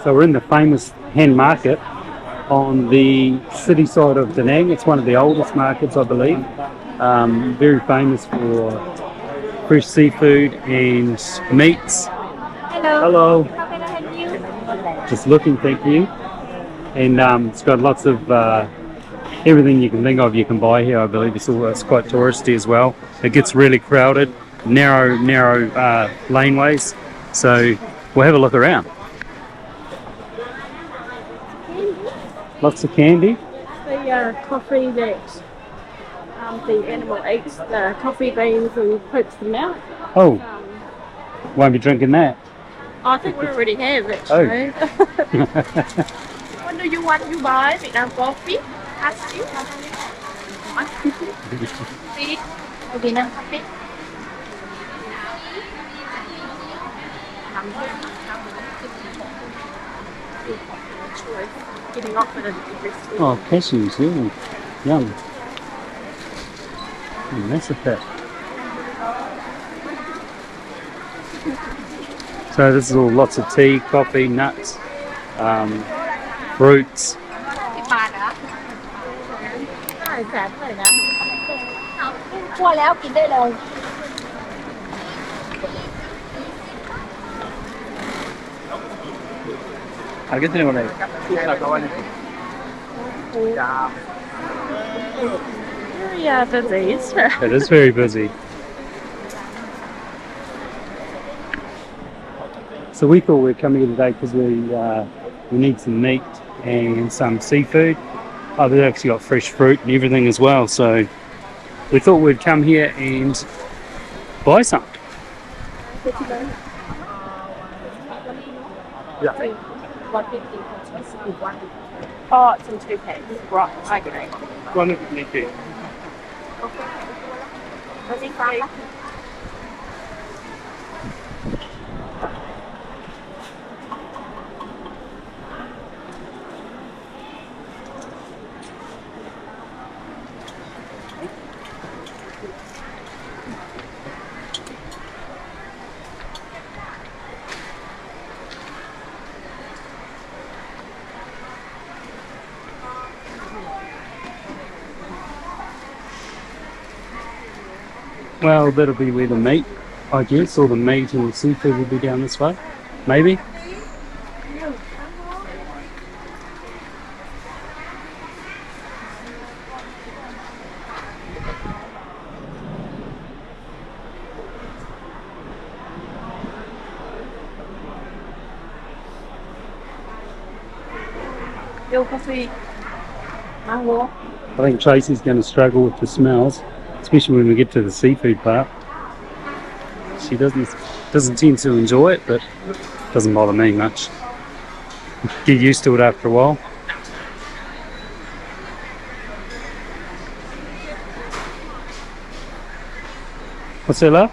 So we're in the famous Hoan Market on the city side of DaNang. It's one of the oldest markets, I believe. Very famous for fresh seafood and meats. Hello. Hello. How can I help you? Just looking, thank you. And it's got lots of everything you can think of you can buy here. I believe it's quite touristy as well. It gets really crowded, narrow laneways. So we'll have a look around. Lots of candy. The coffee that the animal eats, the coffee beans and puts them out. Oh, won't be drinking that. I think we already have actually. What do you want to buy? Vietnam coffee? Ask you. Tea? Vietnam coffee? Getting offered at the restaurant. Oh, cashews, yeah. Yum. Massive that. So this is all lots of tea, coffee, nuts, fruits. ¿Alguien tiene una ahí? Very busy, isn't it? It is very busy. So we thought we'd come here today because we need some meat and some seafood. Oh, they've actually got fresh fruit and everything as well. So we thought we'd come here and buy some. Yeah. 150. Oh, it's in 2 packs. Right, okay. One of them, okay. Was he fried? Well, that'll be where the meat, I guess, or the meat and the seafood will be down this way. Maybe. Your coffee. Mango. I think Tracy's going to struggle with the smells, especially when we get to the seafood part. She doesn't tend to enjoy it, but it doesn't bother me much. Get used to it after a while. What's that, love?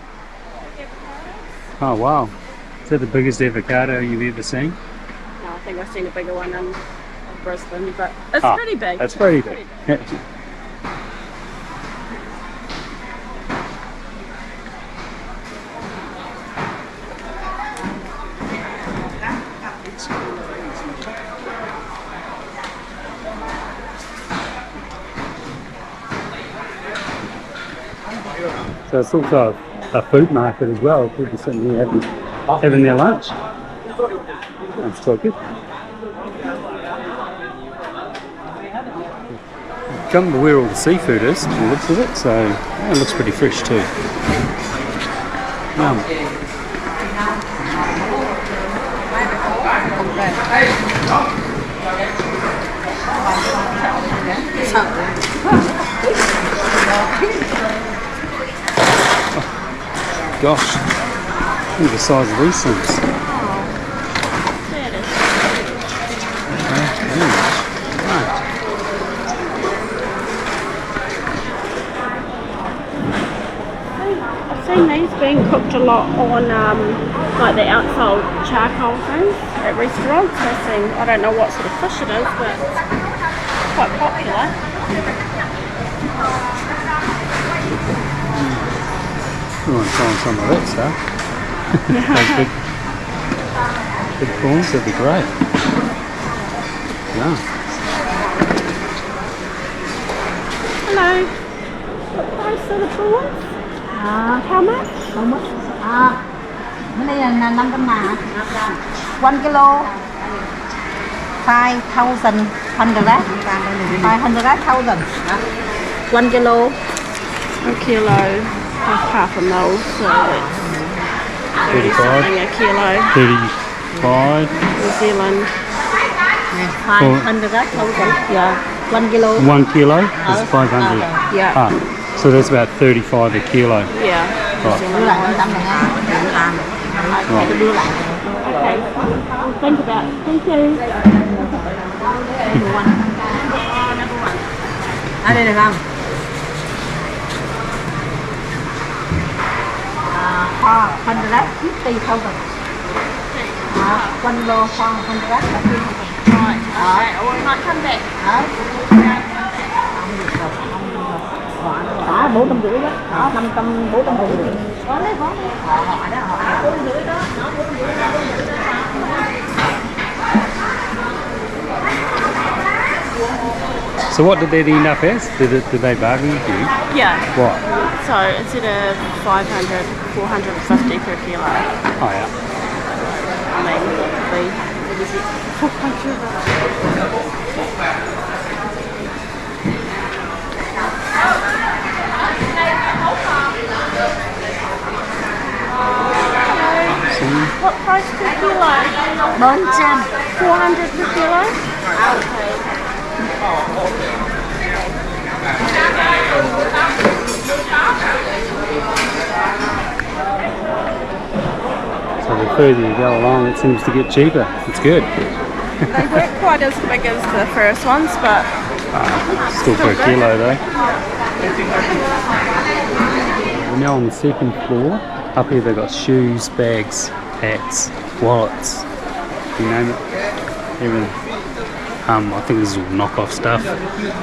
Oh wow, is that the biggest avocado you've ever seen? No, I think I've seen a bigger one in Brisbane, but it's pretty big. That's pretty big. So it's also a food market as well. People sitting here having their lunch. That's quite good. Come to where all the seafood is, from the looks of it, so yeah, it looks pretty fresh too. Yum. Gosh, look at the size of these things. I've seen these being cooked a lot on like the outside charcoal things at restaurants. I don't know what sort of fish it is, but it's quite popular. We want to try some of that stuff. That's good. big prawns, that'd be great. Yeah. Hello. What price are the prawns? How much? How much? Cái này là 500 ngàn. 1 kilo. 5,000 100. 500,000. 1 kilo. A kilo, half a mil, so that's 35. something a kilo. 35. New Zealand. 500,000. Yeah. 1 kilo. 1 kilo is 500. Yeah. Ah, so that's about 35 a kilo. Yeah. Right. Đưa lại 500 này nha. Tôi đưa lại. Okay. I'll think about it. Thank you. Đây được không? 450,000. 1 kilo 450,000. Right. Okay. I will not come back. Đó, 450 đó. Đó, 500, 450. Có đấy, có. Họ đó, họ 450 đó. Nó 450 đó. So what did that end up as? Did they bargain with you? Yeah. What? So instead of 500, 450 per kilo. Oh yeah. I mean, what is it? 400. What price per kilo? 400. 400 per kilo? Okay. So the further you go along, it seems to get cheaper. It's good. They weren't quite as big as the first ones, but Still per good. kilo though. We're now on the second floor. Up here they've got shoes, bags, hats, wallets, you name it, everything. I think this is all knockoff stuff,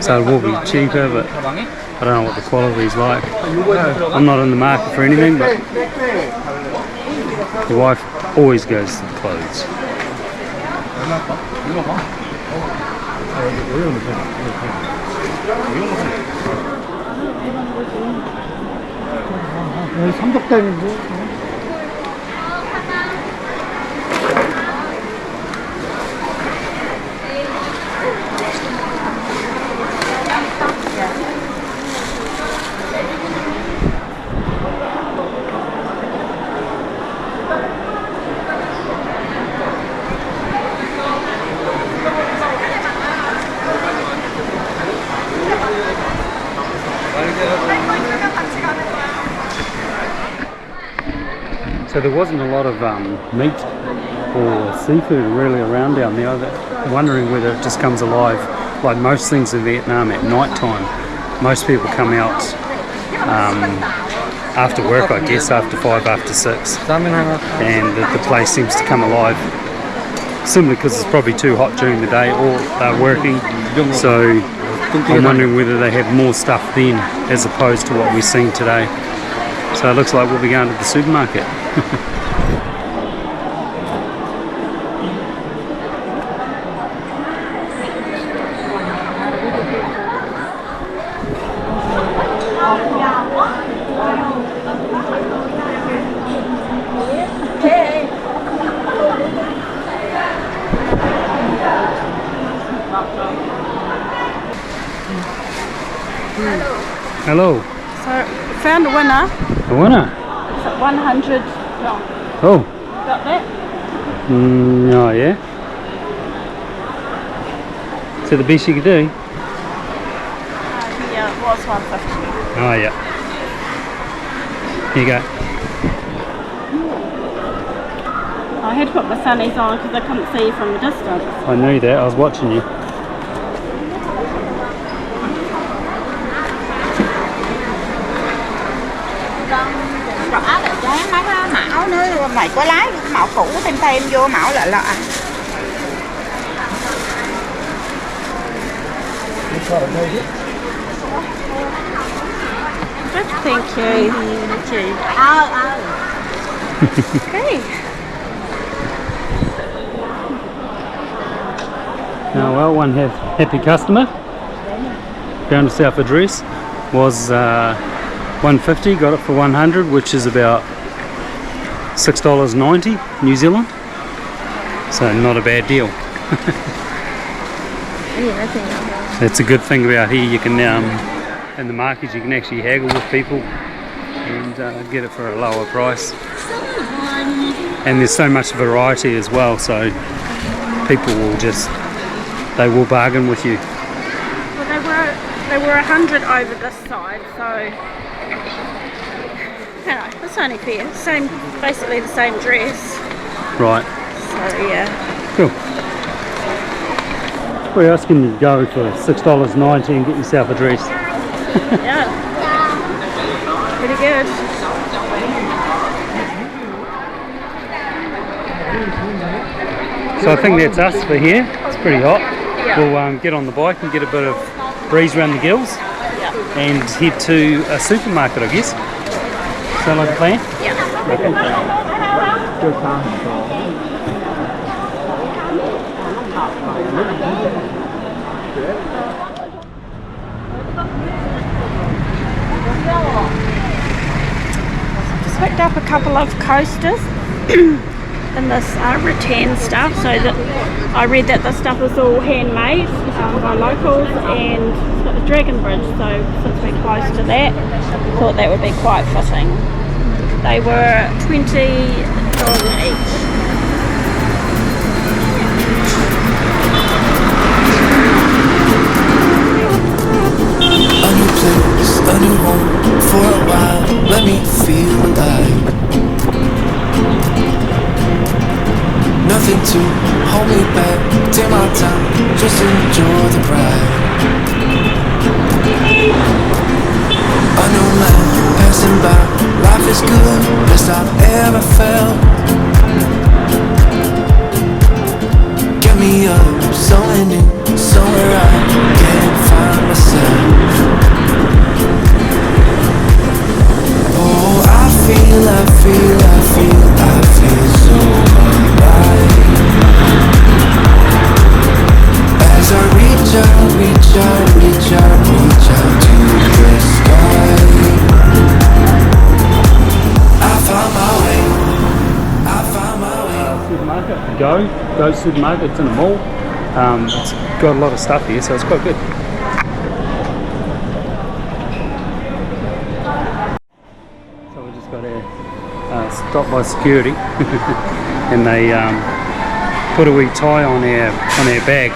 so it will be cheaper, but I don't know what the quality is like. I'm not in the market for anything, but the wife always goes to the clothes. So there wasn't a lot of meat or seafood really around down there. I'm wondering whether it just comes alive like most things in Vietnam at night time. Most people come out after work, I guess, after 5, after 6, and the place seems to come alive. Simply because it's probably too hot during the day, or they're working. So I'm wondering whether they have more stuff then as opposed to what we're seeing today. So it looks like we'll be going to the supermarket. Hello. So found a winner. A winner? It's at 100. Oh. Got that? Oh yeah. Is that the best you could do? Yeah, it was 150. Oh yeah. Here you go. I had to put my sunnies on because I couldn't see you from a distance. I knew that. I was watching you. Rõ là dán mấy cái mão nữa, mày có lái cái mão cũ thêm vô mão lại lọ. Good, thank you. Thank you. Okay. Oh well, one happy customer found a South address. Was $150, got it for $100, which is about $6.90 New Zealand. So not a bad deal. That's a good thing about here. You can in the markets you can actually haggle with people and get it for a lower price. And there's so much variety as well, so people will they will bargain with you. Well, they were 100 over this side, so you know, it's only fair. Basically the same dress. Right. So yeah. Cool. Where else can you go for $6.90 and get yourself a dress? Yeah. Pretty good. So I think that's us for here. It's pretty hot. Yeah. We'll get on the bike and get a bit of breeze around the gills and head to a supermarket, I guess. Sound like a plan? Yeah. Just picked up a couple of coasters and this rattan stuff, so that I read that this stuff is all handmade by locals, and it's got the Dragon Bridge, so since we're close to that, thought that would be quite fitting. They were $20 each. A new place, a new home, for a while, let me feel alive. Nothing to hold me back, take my time, just enjoy the ride. A new man passing by, life is good, best I've ever felt. Get me up, somewhere new, somewhere I can't find myself. Oh, I feel so alive. As I reach out to the sky. I found my way. Supermarket. Go supermarket. It's in a mall. It's got a lot of stuff here, so it's quite good. So we just got stopped by security, and they put a wee tie on our bag.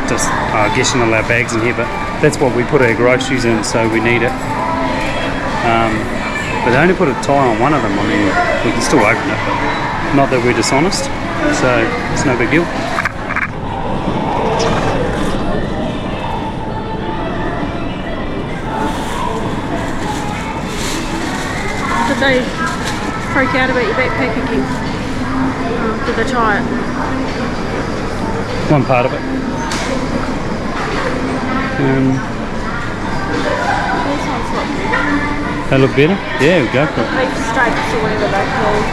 Just I guess you're not allowed bags in here, but that's what we put our groceries in, so we need it. But they only put a tie on one of them. I mean, we can still open it, but not that we're dishonest, so it's no big deal. Did they freak out about your backpack again? Did they try it? One part of it. These ones look good. They look better? Yeah, we'll go for it. Beef steaks or whatever they're called.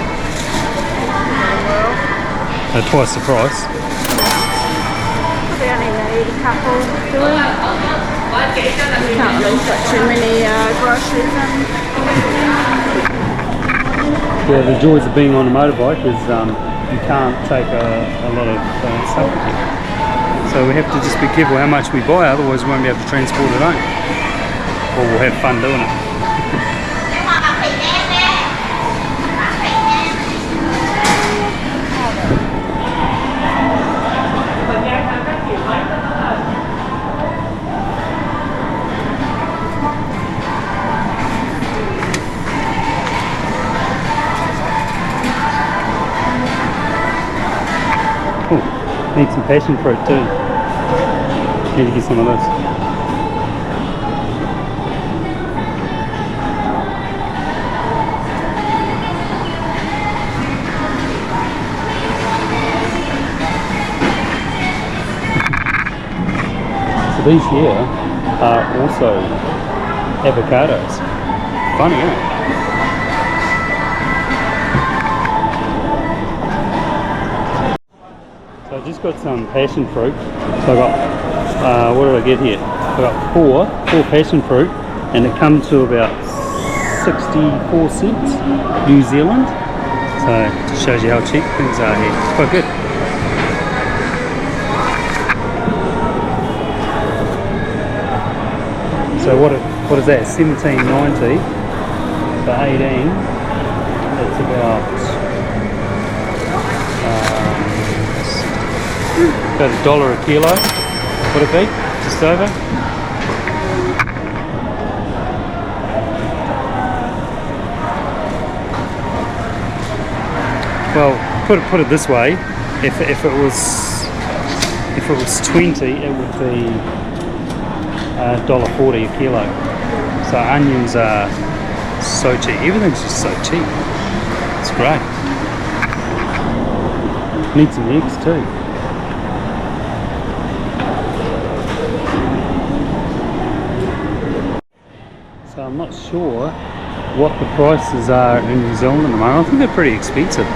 They're twice the price. We only need a couple, do we? Can't really put too many groceries in. Yeah, the joys of being on a motorbike is you can't take a lot of stuff with you. So we have to just be careful how much we buy, otherwise we won't be able to transport it home. Or we'll have fun doing it. Need some passion fruit too. Need to get some of those. So these here are also avocados. Funny, eh? So I just just got some passion fruit. So I got, what did I get here? I got four passion fruit, and it comes to about 64 cents New Zealand. So it just shows you how cheap things are here. It's quite good. So what is that? 17.90 for 18. That's about $1 a kilo. Would it be? Just over. Well, put it this way: if it was 20, it would be $1.40 a kilo. So onions are so cheap. Everything's just so cheap. It's great. Need some eggs too. So I'm not sure what the prices are in New Zealand at the moment. I think they're pretty expensive.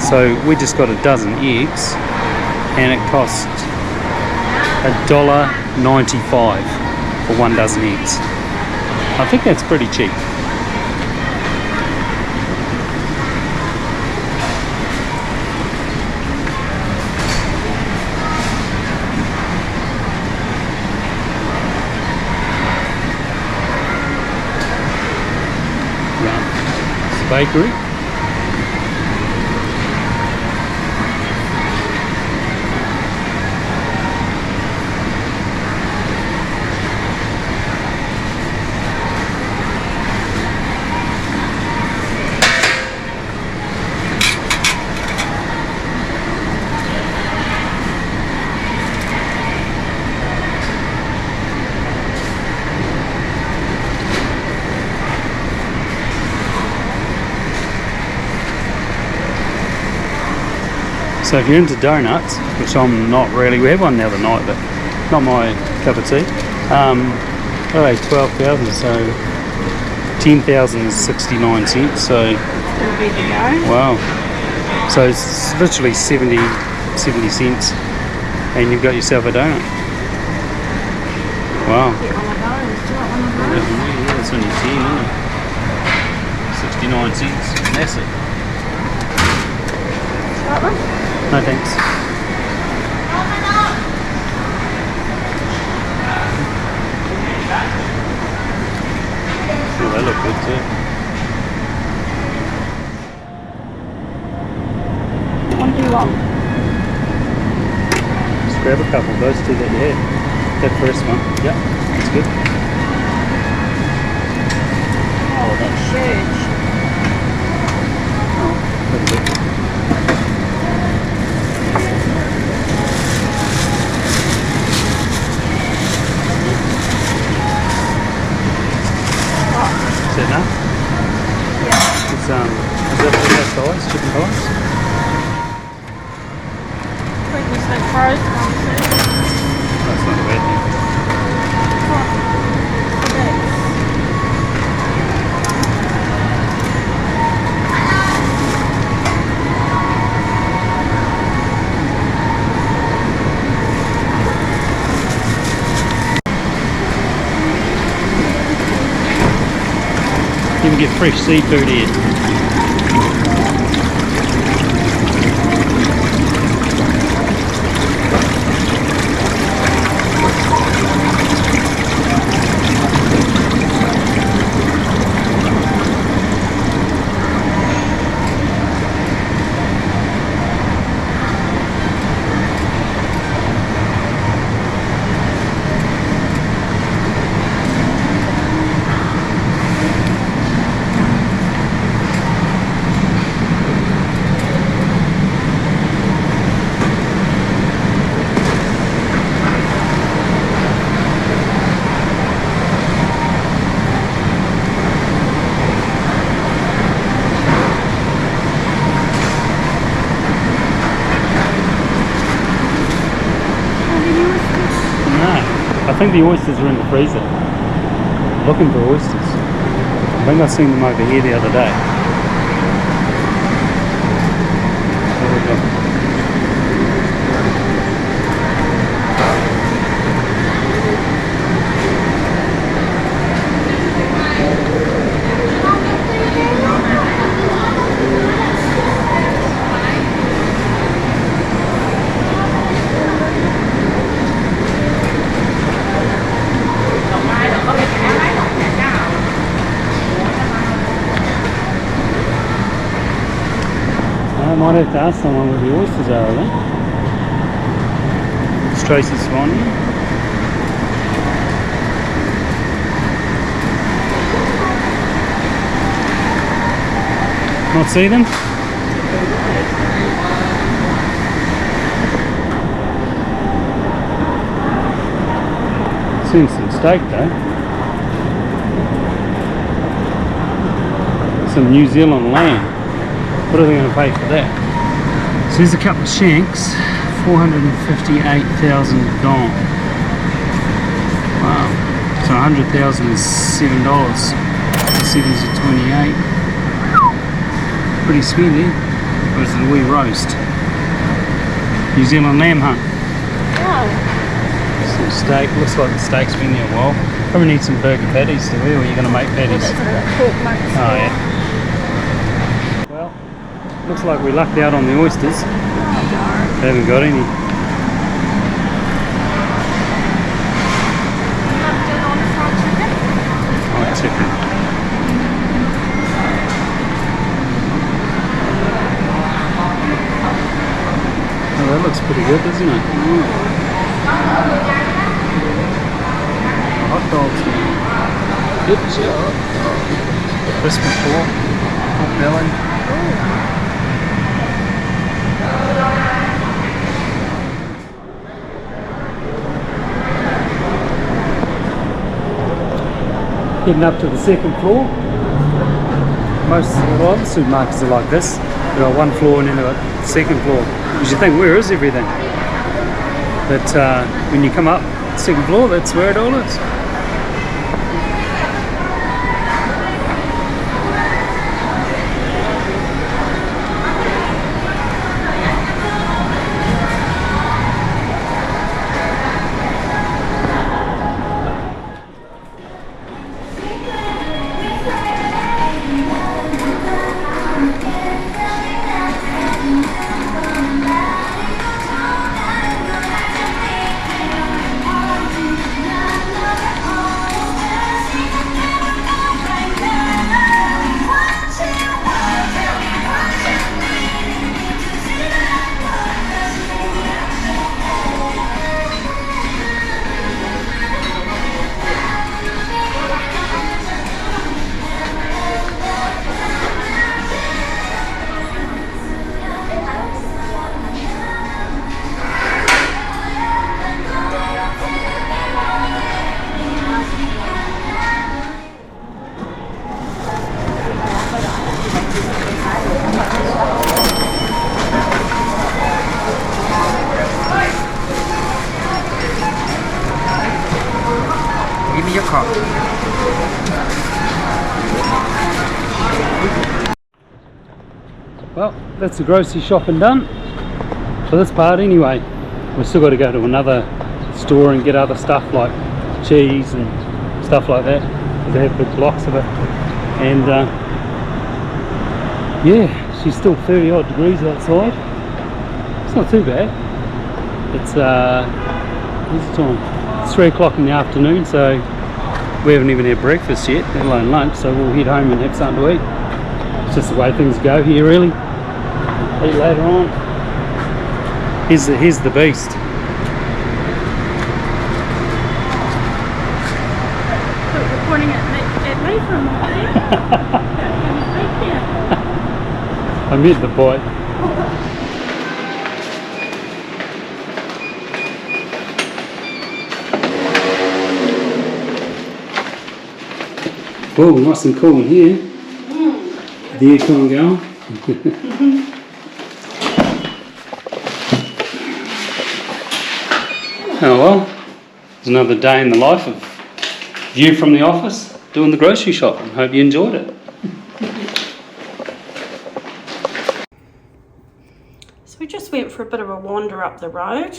So we just got a dozen eggs, and it cost $1.95 for 1 dozen eggs. I think that's pretty cheap. Bakery. So if you're into donuts, which I'm not really, we had one the other night, but not my cup of tea. What are they, 12,000, so 10,000 is 69 cents, so wow. So it's literally 70 cents, and you've got yourself a donut. Wow. Yeah, it's only 10, isn't it? 69 cents, massive. No thanks. Oh, they look good too. What do you want? Just grab a couple of those two that you had. That first one. Yep, that's good. Oh, that's huge. Oh, a little bit. Is that enough? Yeah. It's, is that size, chicken thighs? Previously frozen ones too. That's not a bad thing. You can get fresh seafood here. I think the oysters are in the freezer. Looking for oysters. I think I seen them over here the other day. There we go. to ask someone where the oysters are, I think. It's Tracy Swan. Not see them? Seen some steak though. Some New Zealand lamb. What are they going to pay for that? So here's a couple of shanks, 458,000 dong. Wow. So 100,000 is $7. 7's are 28. Pretty sweet. Or is it a wee roast? New Zealand lamb hunt. Oh. Some steak. Looks like the steak's been there a while. Probably need some burger patties to wear, or you're going to make patties. Pork mix. Oh yeah. Well, looks like we lucked out on the oysters. They haven't got any. Oh, chicken. Oh, that looks pretty good, doesn't it? Hot dogs. Good job. Crispy pork. Pork belly. Heading up to the second floor. Most of the supermarkets are like this. They've got one floor and then they've got the second floor. You should think, where is everything? But when you come up the second floor, that's where it all is. Give me your card. Well, that's the grocery shopping done for this part anyway. We've still got to go to another store and get other stuff like cheese and stuff like that. They have big blocks of it. And yeah, she's still 30 odd degrees outside. It's not too bad. It's what's the time? It's 3 o'clock in the afternoon, so we haven't even had breakfast yet, let alone lunch, so we'll head home and have something to eat. It's just the way things go here, really. Eat later on. Here's the beast. You're pointing at me for a moment. I meant the boy. Oh, nice and cool in here. The aircon going. Oh well, it's another day in the life of you from the office doing the grocery shopping. Hope you enjoyed it. So we just went for a bit of a wander up the road.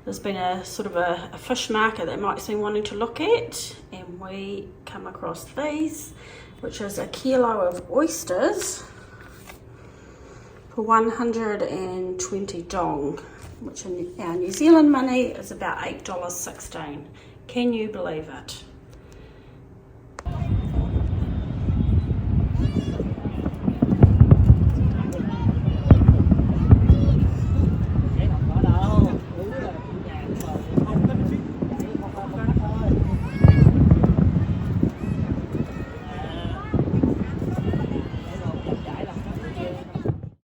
There's been a sort of a fish market that Mike's been wanting to look at, and we come across these, which is a kilo of oysters for 120 dong, which in our New Zealand money is about $8.16. Can you believe it?